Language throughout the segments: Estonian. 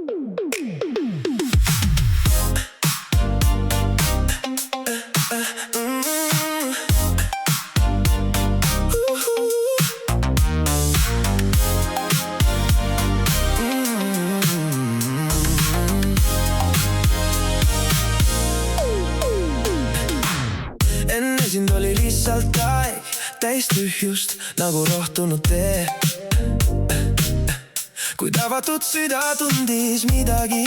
Enne sind oli lihtsalt aeg, täis tühjust nagu rohtunud tee. Kuid avatud süda tundis midagi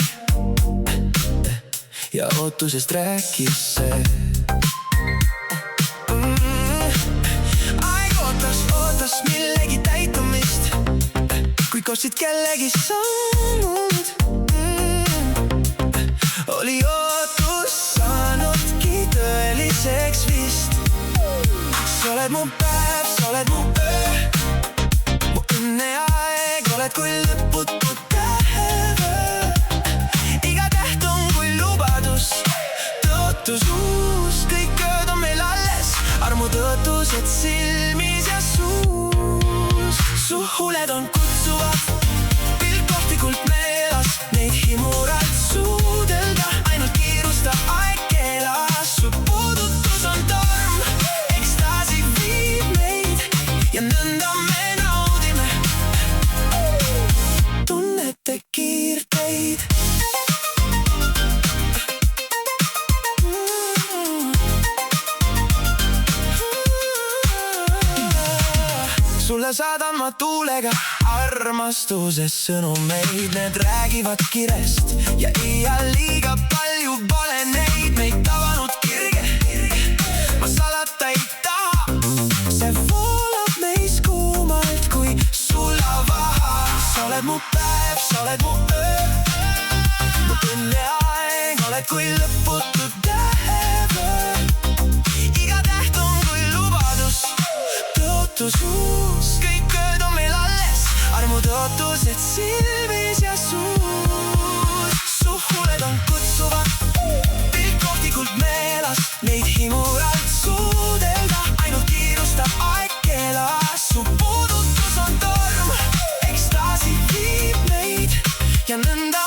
ja ootusest rääkis see. Aeg ootas millegi täitumist, kui kostsid kellegi sõnumid. Oli ootus saanudki tõeliseks vist. Sa oled mu päev, sa oled mu öö, mu õnneaeg, oled kui lõputu päeva. Iga täht on kui lubadus, tõotus uus, kõik ööd on meil alles. Armu tõotused silmis ja suus. Su huuled on kutsuvad, pilk kohvikult meelas, neid himurad suudelda. Ainult kiirusta, aeg keelas, su puudutus on torm, ekstaasi viib meid ja nõnda me naudime tunnete kiirteid. Sulle saadan ma tuulega armastuses sõnumeid, need räägivad kirest ja iial liiga palju pole neid. Meid tabanud kirge, ma salata ei taha, see voolab meis kuumalt kui sulavaha. Sa oled mu päev, sa oled mu öö, mu õnneaeg, oled kui lõputu täheva. Iga täht on kui lubadus, tõotus uus, kõik ööd on meil alles. Armu tõotused silmis ja suus. Su huuled on kutsuvad, pilk kohvikult meelas, neid himuralt suudelda. Ainult kiirustab, aeg keelas, su puudutus on torm, ekstaasi viib meid ja nõnda